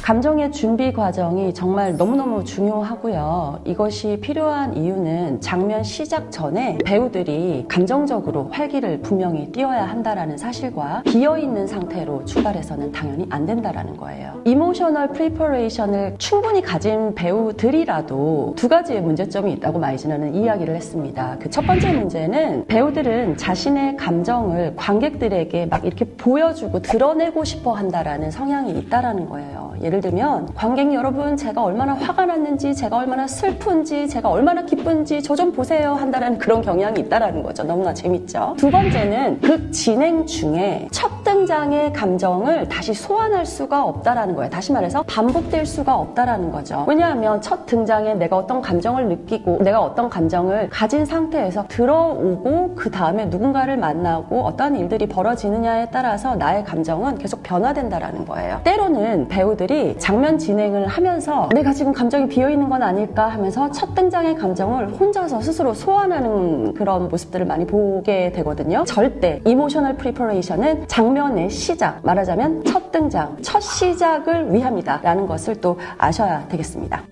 감정의 준비 과정이 정말 너무너무 중요하고요. 이것이 필요한 이유는 장면 시작 전에 배우들이 감정적으로 활기를 분명히 띄워야 한다는 사실과 비어있는 상태로 출발해서는 당연히 안 된다는 거예요. 이모셔널 프리퍼레이션을 충분히 가진 배우들이라도 두 가지의 문제점이 있다고 마이즈너는 이야기를 했습니다. 그 첫 번째 문제는 배우들은 자신의 감정을 관객들에게 막 이렇게 보여주고 드러내고 싶어 한다는 성향이 있다는 거예요. 예를 들면 관객 여러분, 제가 얼마나 화가 났는지, 제가 얼마나 슬픈지, 제가 얼마나 기쁜지 저 좀 보세요 한다는 그런 경향이 있다는 거죠. 너무나 재밌죠. 두 번째는 극 진행 중에 첫 등장의 감정을 다시 소환할 수가 없다는 거예요. 다시 말해서 반복될 수가 없다는 거죠. 왜냐하면 첫 등장에 내가 어떤 감정을 느끼고 내가 어떤 감정을 가진 상태에서 들어오고 그 다음에 누군가를 만나고 어떠한 일들이 벌어지느냐에 따라서 나의 감정은 계속 변화된다는 거예요. 때로는 배우들이 장면 진행을 하면서 내가 지금 감정이 비어있는 건 아닐까 하면서 첫 등장의 감정을 혼자서 스스로 소환하는 그런 모습들을 많이 보게 되거든요. 절대 이모셔널 프리퍼레이션은 장면의 시작, 말하자면 첫 등장, 첫 시작을 위함이다 라는 것을 또 아셔야 되겠습니다.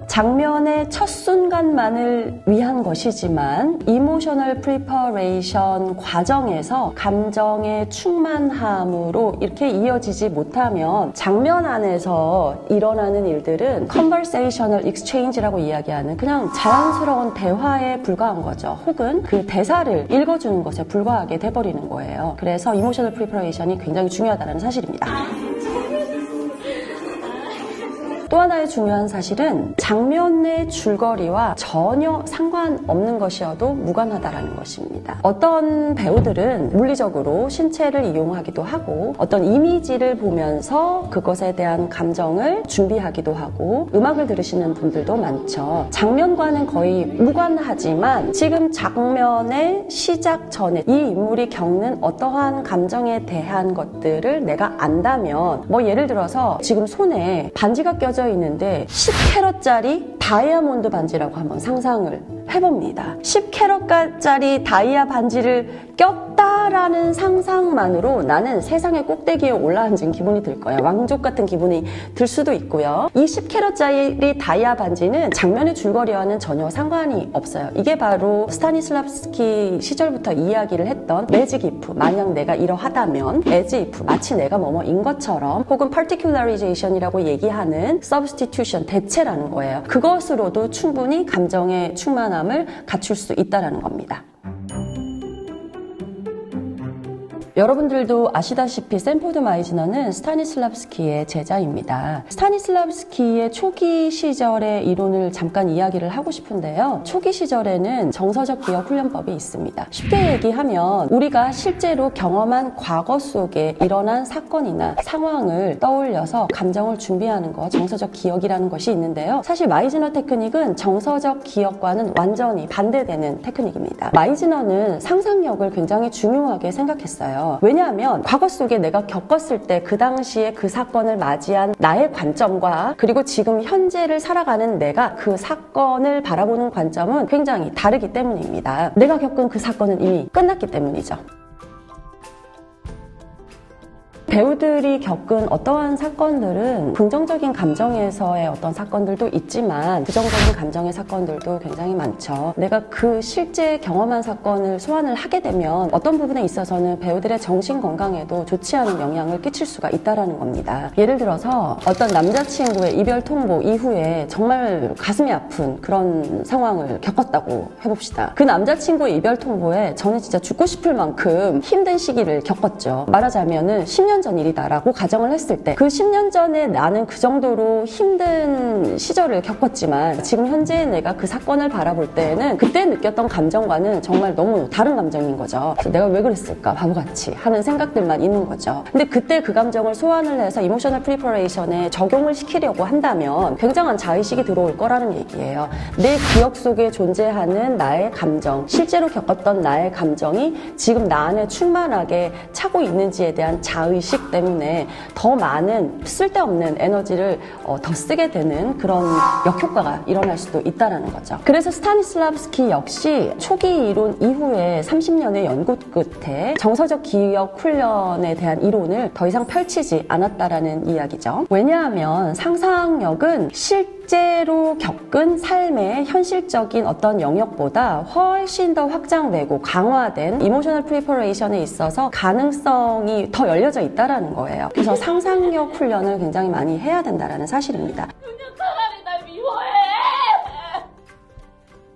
장면의 첫 순간만을 위한 것이지만 이모셔널 프리퍼레이션 과정에서 감정의 충만함으로 이렇게 이어지지 못하면 장면 안에서 일어나는 일들은 conversational exchange라고 이야기하는 그냥 자연스러운 대화에 불과한 거죠. 혹은 그 대사를 읽어주는 것에 불과하게 돼버리는 거예요. 그래서 이모셔널 프리퍼레이션이 굉장히 중요하다는 사실입니다. 또 하나의 중요한 사실은 장면의 줄거리와 전혀 상관없는 것이어도 무관하다는 것입니다. 어떤 배우들은 물리적으로 신체를 이용하기도 하고 어떤 이미지를 보면서 그것에 대한 감정을 준비하기도 하고 음악을 들으시는 분들도 많죠. 장면과는 거의 무관하지만 지금 장면의 시작 전에 이 인물이 겪는 어떠한 감정에 대한 것들을 내가 안다면 뭐 예를 들어서 지금 손에 반지가 껴져 있는데 10캐럿짜리 다이아몬드 반지라고 한번 상상을 해봅니다. 10캐럿짜리 다이아 반지를 꼈다라는 상상만으로 나는 세상의 꼭대기에 올라앉은 기분이 들 거예요. 왕족 같은 기분이 들 수도 있고요. 이 10캐럿짜리 다이아 반지는 장면의 줄거리와는 전혀 상관이 없어요. 이게 바로 스타니슬랍스키 시절부터 이야기를 했던 매직 이프, 만약 내가 이러하다면, as if, 마치 내가 뭐뭐인 것처럼, 혹은 particularization이라고 얘기하는 substitution, 대체라는 거예요. 그것으로도 충분히 감정의 충만함을 갖출 수 있다는 겁니다. 여러분들도 아시다시피 샌포드 마이즈너는 스타니슬랍스키의 제자입니다. 스타니슬랍스키의 초기 시절의 이론을 잠깐 이야기를 하고 싶은데요. 초기 시절에는 정서적 기억 훈련법이 있습니다. 쉽게 얘기하면 우리가 실제로 경험한 과거 속에 일어난 사건이나 상황을 떠올려서 감정을 준비하는 것, 정서적 기억이라는 것이 있는데요. 사실 마이즈너 테크닉은 정서적 기억과는 완전히 반대되는 테크닉입니다. 마이즈너는 상상력을 굉장히 중요하게 생각했어요. 왜냐하면 과거 속에 내가 겪었을 때 그 당시에 그 사건을 맞이한 나의 관점과 그리고 지금 현재를 살아가는 내가 그 사건을 바라보는 관점은 굉장히 다르기 때문입니다. 내가 겪은 그 사건은 이미 끝났기 때문이죠. 배우들이 겪은 어떠한 사건들은 긍정적인 감정에서의 어떤 사건들도 있지만 부정적인 감정의 사건들도 굉장히 많죠. 내가 그 실제 경험한 사건을 소환을 하게 되면 어떤 부분에 있어서는 배우들의 정신 건강에도 좋지 않은 영향을 끼칠 수가 있다는 겁니다. 예를 들어서 어떤 남자친구의 이별 통보 이후에 정말 가슴이 아픈 그런 상황을 겪었다고 해봅시다. 그 남자친구의 이별 통보에 저는 진짜 죽고 싶을 만큼 힘든 시기를 겪었죠. 말하자면은 10년 전 일이다라고 가정을 했을 때 그 10년 전에 나는 그 정도로 힘든 시절을 겪었지만 지금 현재 내가 그 사건을 바라볼 때에는 그때 느꼈던 감정과는 정말 너무 다른 감정인 거죠. 그래서 내가 왜 그랬을까 바보같이 하는 생각들만 있는 거죠. 근데 그때 그 감정을 소환을 해서 이모셔널 프리퍼레이션에 적용을 시키려고 한다면 굉장한 자의식이 들어올 거라는 얘기예요. 내 기억 속에 존재하는 나의 감정, 실제로 겪었던 나의 감정이 지금 나 안에 충만하게 차고 있는지에 대한 자의식 의식 때문에 더 많은 쓸데없는 에너지를 더 쓰게 되는 그런 역효과가 일어날 수도 있다는 거죠. 그래서 스타니슬라브스키 역시 초기 이론 이후에 30년의 연구 끝에 정서적 기억 훈련에 대한 이론을 더 이상 펼치지 않았다라는 이야기죠. 왜냐하면 상상력은 실제로 겪은 삶의 현실적인 어떤 영역보다 훨씬 더 확장되고 강화된 이모셔널 프리퍼레이션에 있어서 가능성이 더 열려져 있다는 거예요. 그래서 상상력 훈련을 굉장히 많이 해야 된다는 사실입니다. 차라리 날 미워해.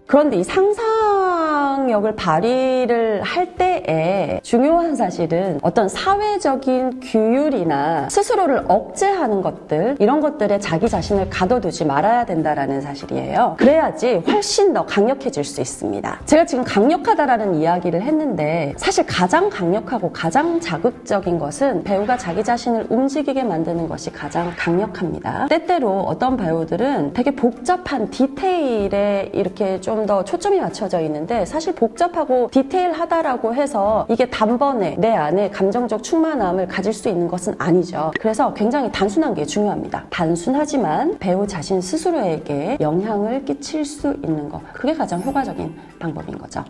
그런데 이 상상력을 발휘를 할 때에 중요한 사실은 어떤 사회적인 규율이나 스스로를 억제하는 것들, 이런 것들에 자기 자신을 가둬두지 말아야 된다는 사실이에요. 그래야지 훨씬 더 강력해질 수 있습니다. 제가 지금 강력하다라는 이야기를 했는데 사실 가장 강력하고 가장 자극적인 것은 배우가 자기 자신을 움직이게 만드는 것이 가장 강력합니다. 때때로 어떤 배우들은 되게 복잡한 디테일에 이렇게 좀 더 초점이 맞춰져 있는데 사실 복잡하고 디테일하다라고 해서 이게 단번에 내 안에 감정적 충만함을 가질 수 있는 것은 아니죠. 그래서 굉장히 단순한 게 중요합니다. 단순하지만 배우 자신 스스로에게 영향을 끼칠 수 있는 것, 그게 가장 효과적인 방법인 거죠.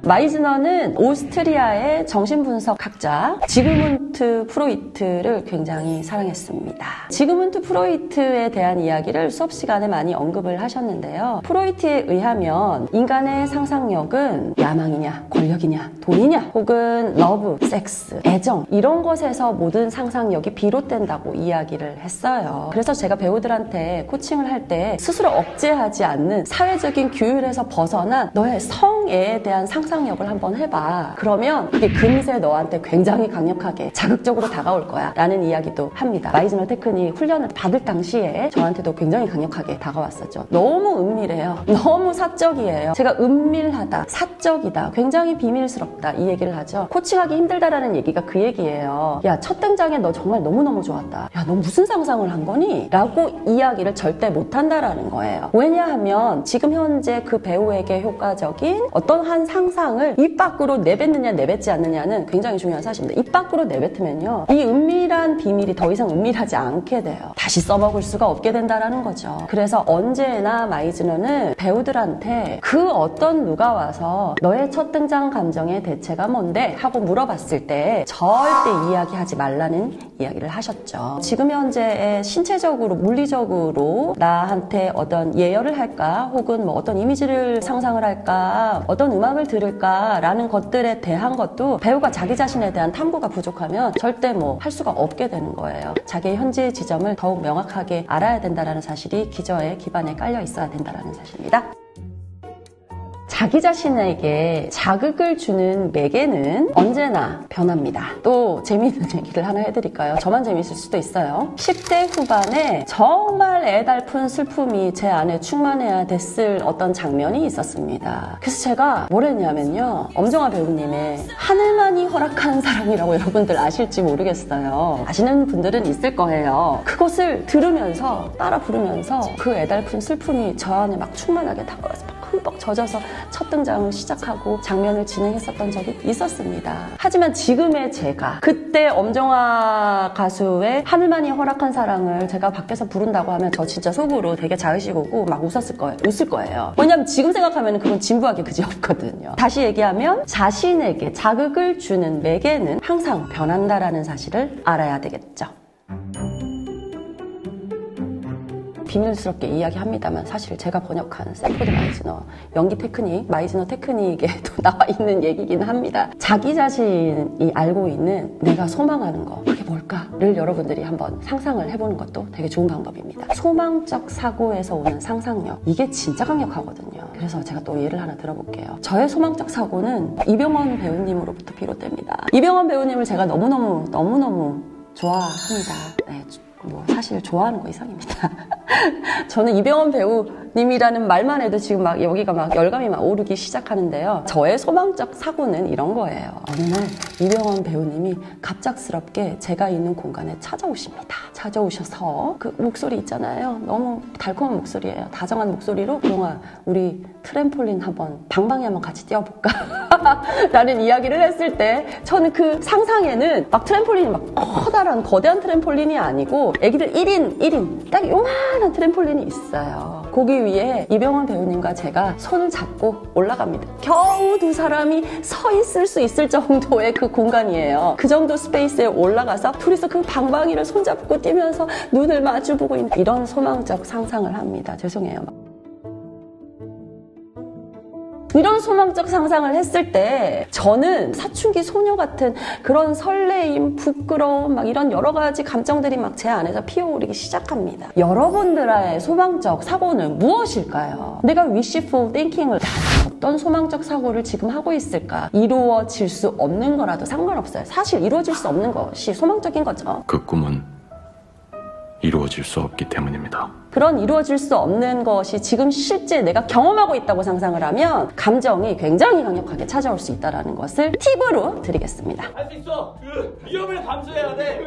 마이즈너는 오스트리아의 정신분석학자 지그문트 프로이트를 굉장히 사랑했습니다. 지그문트 프로이트에 대한 이야기를 수업 시간에 많이 언급을 하셨는데요. 프로이트에 의하면 인간의 상상력은 야망이냐, 권력이냐, 돈이냐, 혹은 러브, 섹스, 애정 이런 것에서 모든 상상력이 비롯된다고 이야기를 했어요. 그래서 제가 배우들한테 코칭을 할 때 스스로 억제하지 않는 사회적인 규율에서 벗어난 너의 성에 대한 상상력을 한번 해봐. 그러면 그게 금세 너한테 굉장히 강력하게 자극적으로 다가올 거야 라는 이야기도 합니다. 마이즈너 테크닉 훈련을 받을 당시에 저한테도 굉장히 강력하게 다가왔었죠. 너무 은밀해요. 너무 사적이에요. 제가 은밀하다, 사적이다, 굉장히 비밀스럽다 이 얘기를 하죠. 코칭하기 힘들다라는 얘기가 그 얘기예요. 야, 첫 등장에 너 정말 너무너무 좋았다. 야, 너 무슨 상상을 한 거니? 라고 이야기를 절대 못한다라는 거예요. 왜냐하면 지금 현재 그 배우에게 효과적인 어떤 한 상상을 입 밖으로 내뱉느냐 내뱉지 않느냐는 굉장히 중요한 사실입니다. 입 밖으로 내뱉으면요, 이 은밀한 비밀이 더 이상 은밀하지 않게 돼요. 다시 써먹을 수가 없게 된다라는 거죠. 그래서 언제나 마이즈너는 배우들한테 그 어떤 누가 와서 너의 첫 등장 감정의 대체가 뭔데? 하고 물어봤을 때 절대 이야기하지 말라는 이야기를 하셨죠. 지금 현재의 신체적으로, 물리적으로 나한테 어떤 예열을 할까? 혹은 뭐 어떤 이미지를 상상을 할까? 어떤 음악을 들을까? 라는 것들에 대한 것도 배우가 자기 자신에 대한 탐구가 부족하면 절대 뭐 할 수가 없게 되는 거예요. 자기의 현재 지점을 더욱 명확하게 알아야 된다는 사실이 기저에 기반에 깔려 있어야 된다는 사실입니다. 자기 자신에게 자극을 주는 매개는 언제나 변합니다. 또 재미있는 얘기를 하나 해드릴까요? 저만 재미있을 수도 있어요. 10대 후반에 정말 애달픈 슬픔이 제 안에 충만해야 됐을 어떤 장면이 있었습니다. 그래서 제가 뭘 했냐면요, 엄정화 배우님의 하늘만이 허락한 사랑이라고 여러분들 아실지 모르겠어요. 아시는 분들은 있을 거예요. 그것을 들으면서 따라 부르면서 그 애달픈 슬픔이 저 안에 막 충만하게 다가와서 막 흠뻑 젖어서 첫 등장을 시작하고 장면을 진행했었던 적이 있었습니다. 하지만 지금의 제가 그때 엄정화 가수의 하늘만이 허락한 사랑을 제가 밖에서 부른다고 하면 저 진짜 속으로 되게 자의식오고 막 웃을 거예요. 왜냐면 지금 생각하면 그건 진부하게 그지없거든요. 다시 얘기하면 자신에게 자극을 주는 매개는 항상 변한다라는 사실을 알아야 되겠죠. 비밀스럽게 이야기합니다만 사실 제가 번역한 샌포드 마이즈너 연기 테크닉, 마이즈너 테크닉에도 나와 있는 얘기긴 합니다. 자기 자신이 알고 있는 내가 소망하는 거, 그게 뭘까를 여러분들이 한번 상상을 해보는 것도 되게 좋은 방법입니다. 소망적 사고에서 오는 상상력, 이게 진짜 강력하거든요. 그래서 제가 또 예를 하나 들어볼게요. 저의 소망적 사고는 이병헌 배우님으로부터 비롯됩니다. 이병헌 배우님을 제가 너무너무 좋아합니다. 네, 뭐 사실 좋아하는 거 이상입니다. 저는 이병헌 배우님이라는 말만 해도 지금 막 여기가 막 열감이 막 오르기 시작하는데요. 저의 소망적 사고는 이런 거예요. 어느 날 이병헌 배우님이 갑작스럽게 제가 있는 공간에 찾아오십니다. 찾아오셔서 그 목소리 있잖아요. 너무 달콤한 목소리예요. 다정한 목소리로 동아 우리 트램폴린 한번 방방이 한번 같이 뛰어볼까? 라는 이야기를 했을 때 저는 그 상상에는 막 트램폴린이 막 커다란 거대한 트램폴린이 아니고 애기들 1인 딱 요만한 트램폴린이 있어요. 거기 위에 이병헌 배우님과 제가 손을 잡고 올라갑니다. 겨우 두 사람이 서 있을 수 있을 정도의 그 공간이에요. 그 정도 스페이스에 올라가서 둘이서 그 방방이를 손잡고 뛰면서 눈을 마주보고 있는 이런 소망적 상상을 합니다. 죄송해요. 이런 소망적 상상을 했을 때 저는 사춘기 소녀 같은 그런 설레임, 부끄러움 막 이런 여러 가지 감정들이 막 제 안에서 피어오르기 시작합니다. 여러분들의 소망적 사고는 무엇일까요? 내가 wishful thinking을 어떤 소망적 사고를 지금 하고 있을까? 이루어질 수 없는 거라도 상관없어요. 사실 이루어질 수 없는 것이 소망적인 거죠. 그 꿈은 이루어질 수 없기 때문입니다. 그런 이루어질 수 없는 것이 지금 실제 내가 경험하고 있다고 상상을 하면 감정이 굉장히 강력하게 찾아올 수 있다는 것을 팁으로 드리겠습니다. 할 수 있어. 그 위험을 감수해야 돼.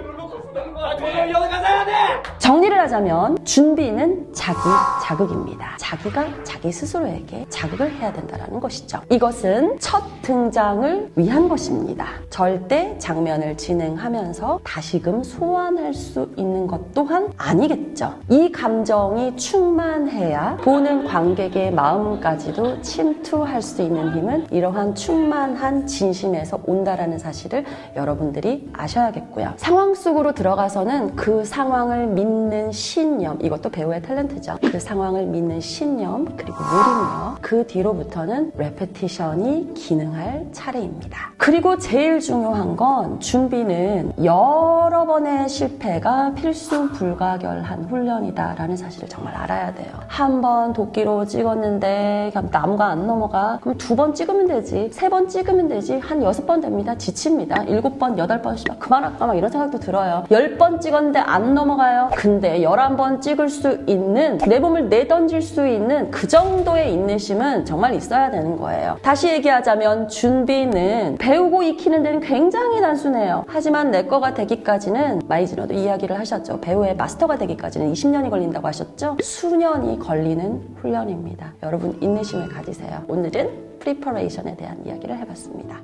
도저히 여기 가야 돼. 정리를 하자면 준비는 자극입니다. 자기가 자기 스스로에게 자극을 해야 된다는 것이죠. 이것은 첫 등장을 위한 것입니다. 절대 장면을 진행하면서 다시금 소환할 수 있는 것 또한 아니겠죠. 이 감정이 충만해야 보는 관객의 마음까지도 침투할 수 있는 힘은 이러한 충만한 진심에서 온다라는 사실을 여러분들이 아셔야겠고요. 상황 속으로 들어가서는 그 상황을 믿는 신념, 이것도 배우의 탤런트죠. 그 상황을 믿는 신념 그리고 몰입력, 그 뒤로부터는 레페티션이 기능할 차례입니다. 그리고 제일 중요한 건 준비는 여러 번의 실패가 필수 불가결한 훈련이다라는 사실을 정말 알아야 돼요. 한 번 도끼로 찍었는데 나무가 안 넘어가. 그럼 2번 찍으면 되지. 3번 찍으면 되지. 한 6번 됩니다. 지칩니다. 7번, 8번 그만할까 막 이런 생각도 들어요. 10번 찍었는데 안 넘어가요. 근데 11번 찍을 수 있는, 내 몸을 내던질 수 있는 그 정도의 인내심은 정말 있어야 되는 거예요. 다시 얘기하자면 준비는 배우고 익히는 데는 굉장히 단순해요. 하지만 내 거가 되기까지는 마이즈너도 이야기를 하셨죠. 배우의 마스터가 되기까지는 20년이 걸린다고 하셨죠. 수년이 걸리는 훈련입니다. 여러분 인내심을 가지세요. 오늘은 프리퍼레이션에 대한 이야기를 해봤습니다.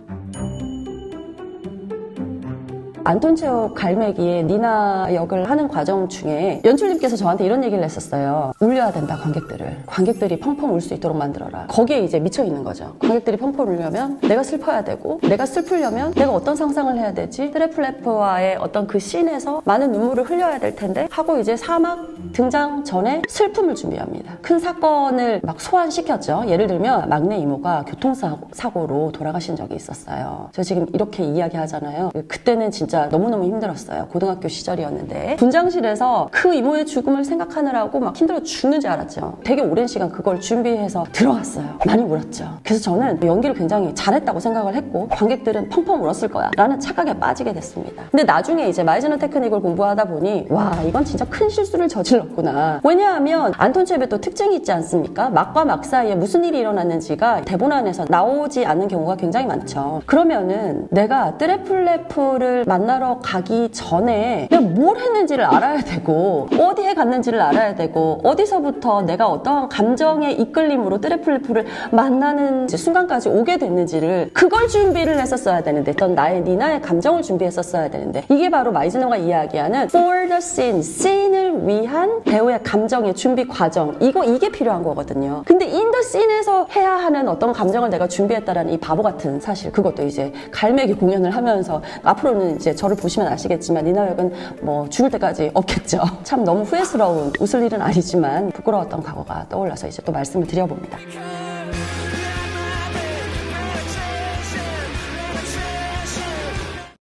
안톤 체홉 갈매기의 니나 역을 하는 과정 중에 연출님께서 저한테 이런 얘기를 했었어요. 울려야 된다, 관객들을. 관객들이 펑펑 울 수 있도록 만들어라. 거기에 이제 미쳐 있는 거죠. 관객들이 펑펑 울려면 내가 슬퍼야 되고, 내가 슬프려면 내가 어떤 상상을 해야 되지? 트래플래프와의 어떤 그 씬에서 많은 눈물을 흘려야 될 텐데 하고 이제 사막 등장 전에 슬픔을 준비합니다. 큰 사건을 막 소환시켰죠. 예를 들면 막내 이모가 교통사고로 돌아가신 적이 있었어요. 저 지금 이렇게 이야기하잖아요. 그때는 진짜 너무너무 힘들었어요. 고등학교 시절이었는데 분장실에서 그 이모의 죽음을 생각하느라고 막 힘들어 죽는 줄 알았죠. 되게 오랜 시간 그걸 준비해서 들어갔어요. 많이 울었죠. 그래서 저는 연기를 굉장히 잘했다고 생각을 했고 관객들은 펑펑 울었을 거야 라는 착각에 빠지게 됐습니다. 근데 나중에 이제 마이즈너 테크닉을 공부하다 보니 와, 이건 진짜 큰 실수를 저질렀구나. 왜냐하면 안톤 체홉의 또 특징이 있지 않습니까? 막과 막 사이에 무슨 일이 일어났는지가 대본 안에서 나오지 않는 경우가 굉장히 많죠. 그러면은 내가 트래플래프를 만나러 가기 전에 내가 뭘 했는지를 알아야 되고, 어디에 갔는지를 알아야 되고, 어디서부터 내가 어떠한 감정의 이끌림으로 트래플래프를 만나는 순간까지 오게 됐는지를, 그걸 준비를 했었어야 되는데, 어떤 나의 니나의 감정을 준비했었어야 되는데, 이게 바로 마이즈너가 이야기하는 for the scene, 씬을 위한 배우의 감정의 준비 과정, 이게 필요한 거거든요. 근데 in the scene에서 해야 하는 어떤 감정을 내가 준비했다라는 이 바보 같은 사실, 그것도 이제 갈매기 공연을 하면서 앞으로는 이제 저를 보시면 아시겠지만 니나 역은 뭐 죽을 때까지 없겠죠. 참 너무 후회스러운, 웃을 일은 아니지만 부끄러웠던 과거가 떠올라서 이제 또 말씀을 드려봅니다.